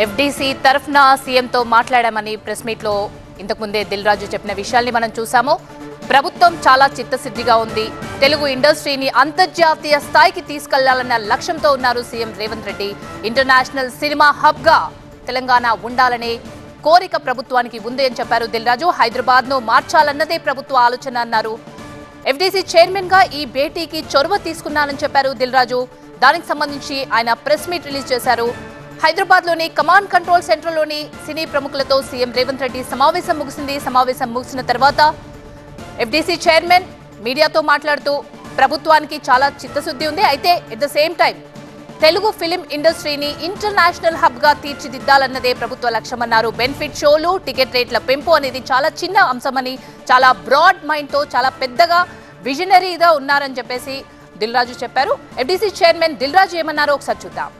FDC తరఫున సీఎంతో మాట్లాడామని press మీట్లో ఇంతకుముందే దిల్ రాజు చెప్పిన విషయాల్ని మనం చూసాము. ప్రభుత్వం చాలా చిత్తశుద్ధిగా ఉంది. తెలుగు ఇండస్ట్రీని అంతర్జాతీయ స్థాయికి తీసుకెళ్లాలన్న లక్ష్యంతో ఉన్నారు CM Revanth Reddy. International cinema hub గా తెలంగాణ ఉండాలనే కోరిక ప్రభుత్వానికి ఉంది అని చెప్పారు దిల్ రాజు. హైదరాబాద్ ను మార్చాలన్నదే ప్రభుత్వ ఆలోచన అన్నారు. ఎఫ్డీసీ చైర్మన్ గా ఈ భేటీకి చొరవ తీసుకున్నానని చెప్పారు దిల్ రాజు. దానికి సంబంధించి ఆయన ప్రెస్ మీట్ రిలీజ్ చేశారు. హైదరాబాద్ లోని కమాండ్ కంట్రోల్ సెంటర్ లోని సినీ ప్రముఖులతో సీఎం రేవంత్ రెడ్డి సమావేశం ముగిసింది. సమావేశం ముగిసిన తర్వాత ఎఫ్డీసీ చైర్మన్ మీడియాతో మాట్లాడుతూ ప్రభుత్వానికి చాలా చిత్తశుద్ధి ఉంది, అయితే at the same time Telugu film ఇండస్ట్రీని ఇంటర్నేషనల్ హబ్ గా తీర్చిదిద్దాలన్నదే ప్రభుత్వ లక్ష్యమన్నారు. బెనిఫిట్ షోలు, టికెట్ రేట్ల పెంపు అనేది చాలా చిన్న అంశమని, చాలా బ్రాడ్ మైండ్ తో చాలా పెద్దగా విజనరీగా ఉన్నారని చెప్పేసి దిల్ రాజు చెప్పారు. ఎఫ్డీసీ చైర్మన్ దిల్ రాజు ఏమన్నారో ఒకసారి చూద్దాం.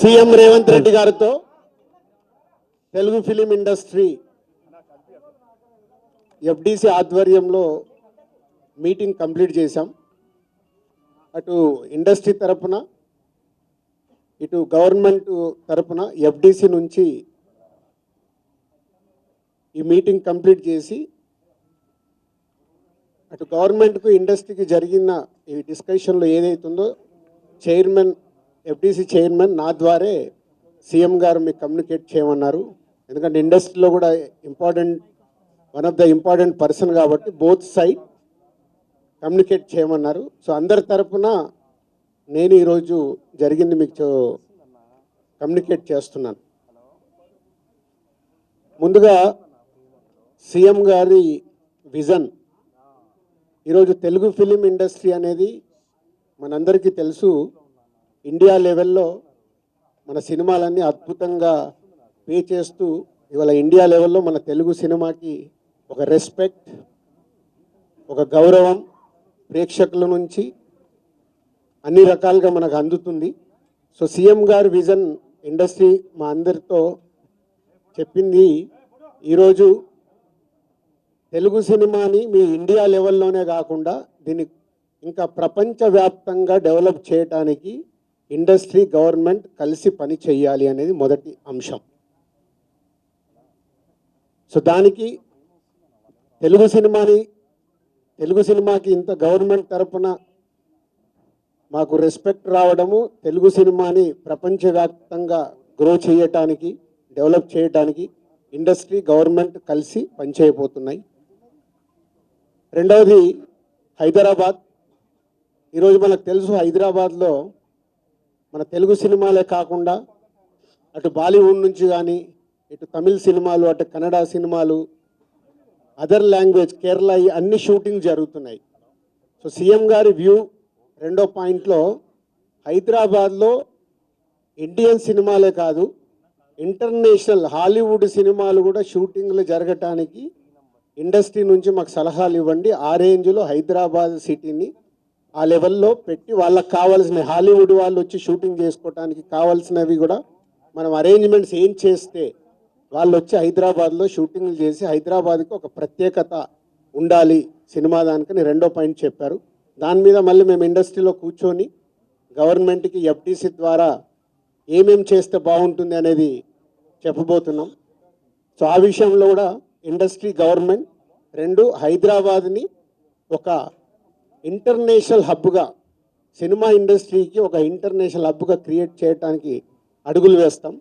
సీఎం రేవంత్ రెడ్డి గారితో తెలుగు ఫిలిం ఇండస్ట్రీ ఎఫ్డీసీ ఆధ్వర్యంలో మీటింగ్ కంప్లీట్ చేశాం. అటు ఇండస్ట్రీ తరపున ఇటు గవర్నమెంట్ తరపున ఎఫ్డీసీ నుంచి ఈ మీటింగ్ కంప్లీట్ చేసి అటు గవర్నమెంట్కు ఇండస్ట్రీకి జరిగిన ఈ డిస్కషన్లో ఏదైతుందో చైర్మన్ ఎఫ్డీసీ చైర్మన్ నా ద్వారే సీఎం గారు మీకు కమ్యూనికేట్ చేయమన్నారు. ఎందుకంటే ఇండస్ట్రీలో కూడా one of the important person కాబట్టి బోత్ సైడ్ కమ్యూనికేట్ చేయమన్నారు. సో అందరి తరపున నేను ఈరోజు జరిగింది మీకు కమ్యూనికేట్ చేస్తున్నాను. ముందుగా సీఎం గారి విజన్. ఈరోజు తెలుగు ఫిలిం ఇండస్ట్రీ అనేది మనందరికీ తెలుసు, ఇండియా లెవెల్లో మన సినిమాలన్నీ అద్భుతంగా పే చేస్తూ ఇవాళ ఇండియా లెవెల్లో మన తెలుగు సినిమాకి ఒక రెస్పెక్ట్, ఒక గౌరవం ప్రేక్షకుల నుంచి అన్ని రకాలుగా మనకు అందుతుంది. సో సీఎం గారి విజన్ ఇండస్ట్రీ మా అందరితో చెప్పింది, ఈరోజు తెలుగు సినిమాని మీ ఇండియా లెవెల్లోనే కాకుండా దీన్ని ఇంకా ప్రపంచవ్యాప్తంగా డెవలప్ చేయడానికి ఇండస్ట్రీ గవర్నమెంట్ కలిసి పని చేయాలి అనేది మొదటి అంశం. సో దానికి తెలుగు సినిమాకి ఇంత గవర్నమెంట్ తరపున మాకు రెస్పెక్ట్ రావడము, తెలుగు సినిమాని ప్రపంచవ్యాప్తంగా గ్రో చేయటానికి, డెవలప్ చేయటానికి ఇండస్ట్రీ గవర్నమెంట్ కలిసి పనిచేయబోతున్నాయి. రెండవది హైదరాబాద్. ఈరోజు మనకు తెలుసు, హైదరాబాద్లో మన తెలుగు సినిమాలే కాకుండా అటు బాలీవుడ్ నుంచి కానీ ఇటు తమిళ్ సినిమాలు, అటు కన్నడ సినిమాలు, అదర్ లాంగ్వేజ్, కేరళ, అన్ని షూటింగ్ జరుగుతున్నాయి. సో సీఎం గారి వ్యూ రెండో పాయింట్లో హైదరాబాద్లో ఇండియన్ సినిమాలే కాదు, ఇంటర్నేషనల్ హాలీవుడ్ సినిమాలు కూడా షూటింగ్లు జరగటానికి ఇండస్ట్రీ నుంచి మాకు సలహాలు ఇవ్వండి. ఆ రేంజ్లో హైదరాబాద్ సిటీని ఆ లెవెల్లో పెట్టి వాళ్ళకి కావాల్సిన హాలీవుడ్ వాళ్ళు వచ్చి షూటింగ్ చేసుకోవడానికి కావాల్సినవి కూడా మనం అరేంజ్మెంట్స్ ఏం చేస్తే వాళ్ళు వచ్చి హైదరాబాద్లో షూటింగ్లు చేసి హైదరాబాద్కి ఒక ప్రత్యేకత ఉండాలి సినిమా దానికని రెండో పాయింట్ చెప్పారు. దాని మీద మళ్ళీ మేము ఇండస్ట్రీలో కూర్చొని గవర్నమెంట్కి ఎఫ్డీసీ ద్వారా ఏమేం చేస్తే బాగుంటుంది అనేది చెప్పబోతున్నాం. సో ఆ విషయంలో కూడా ఇండస్ట్రీ, గవర్నమెంట్ రెండు హైదరాబాద్ని ఒక ఇంటర్నేషనల్ హబ్గా, సినిమా ఇండస్ట్రీకి ఒక ఇంటర్నేషనల్ హబ్గా క్రియేట్ చేయడానికి అడుగులు వేస్తాం.